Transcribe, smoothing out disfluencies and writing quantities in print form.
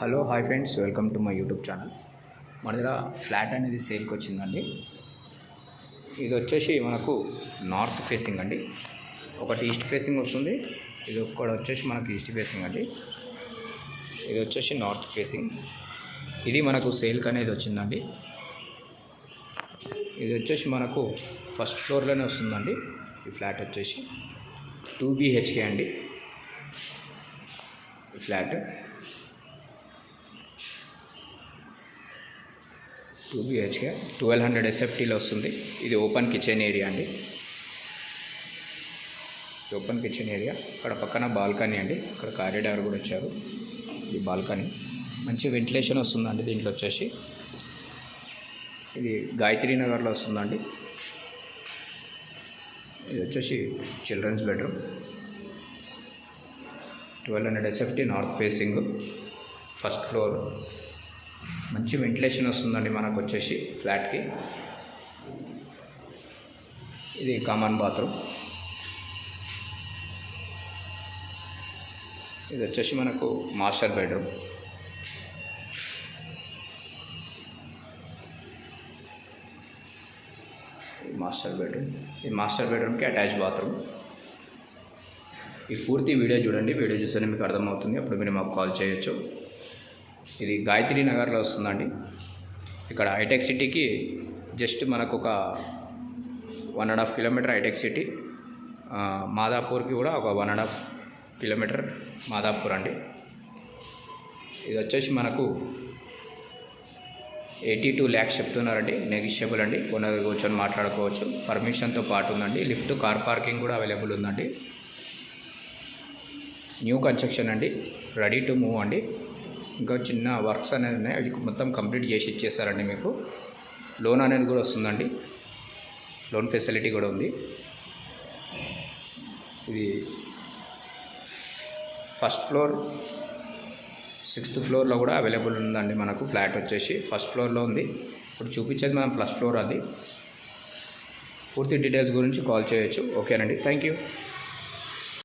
Hello hi friends, welcome to my YouTube channel. మన దగ్గర flat అనేది సేల్కి వచ్చిందండి. ఇది వచ్చేసి మనకు నార్త్ ఫేసింగ్ అండి. ఒకటి ఈస్ట్ ఫేసింగ్ వస్తుంది, ఇది ఒక్కడ వచ్చేసి మనకు ఈస్ట్ ఫేసింగ్ అండి. ఇది వచ్చేసి నార్త్ ఫేసింగ్. ఇది మనకు సేల్కి అనేది వచ్చిందండి. ఇది వచ్చేసి మనకు ఫస్ట్ ఫ్లోర్లోనే వస్తుందండి. ఈ ఫ్లాట్ వచ్చేసి 2 BHK అండి. ఈ ఫ్లాట్ 2 BHK 1200 SFTలో వస్తుంది. ఇది ఓపెన్ కిచెన్ ఏరియా అండి. ఓపెన్ కిచెన్ ఏరియా, అక్కడ పక్కన బాల్కనీ అండి. అక్కడ కారిడార్ కూడా వచ్చారు. ఇది బాల్కనీ, మంచి వెంటిలేషన్ వస్తుందండి. దీంట్లో వచ్చేసి ఇది గాయత్రి నగర్లో వస్తుందండి. ఇది వచ్చేసి children's bedroom, 1200 SFT north facing, first floor. మంచి వెంటిలేషన్ వస్తుందండి మనకు వచ్చేసి ఫ్లాట్కి. ఇది కామన్ బాత్రూమ్. ఇది వచ్చేసి మనకు మాస్టర్ బెడ్రూమ్. ఈ మాస్టర్ బెడ్రూమ్కి అటాచ్ బాత్రూమ్. ఈ పూర్తి వీడియో చూడండి. వీడియో చూస్తేనే మీకు అర్థమవుతుంది, అప్పుడు మీరు మాకు కాల్ చేయొచ్చు. ఇది గాయత్రి నగర్లో వస్తుందండి. ఇక్కడ హైటెక్ సిటీకి జస్ట్ మనకు ఒక 1.5 కిలోమీటర్ హైటెక్ సిటీ. మాదాపూర్కి కూడా ఒక 1.5 కిలోమీటర్ మాదాపూర్ అండి. ఇది వచ్చేసి మనకు 82 lakhs చెప్తున్నారండి. నెగిషియబుల్ అండి, కొన్నది కూర్చొని మాట్లాడుకోవచ్చు. పర్మిషన్తో పాటు ఉందండి. లిఫ్ట్, కార్ పార్కింగ్ కూడా అవైలబుల్ ఉందండి. న్యూ కన్స్ట్రక్షన్ అండి, రెడీ టు మూవ్ అండి. ఇంకా చిన్న వర్క్స్ అనేది ఉన్నాయి, అవి మొత్తం కంప్లీట్ చేసి ఇచ్చేస్తారండి. మీకు లోన్ అనేది కూడా వస్తుందండి. లోన్ ఫెసిలిటీ కూడా ఉంది. ఇది ఫస్ట్ ఫ్లోర్, 6th ఫ్లోర్లో కూడా అవైలబుల్ ఉందండి. మనకు ఫ్లాట్ వచ్చేసి ఫస్ట్ ఫ్లోర్లో ఉంది. ఇప్పుడు చూపించేది మనం ఫస్ట్ ఫ్లోర్. అది పూర్తి డీటెయిల్స్ గురించి కాల్ చేయొచ్చు. ఓకేనండి, థ్యాంక్ యూ.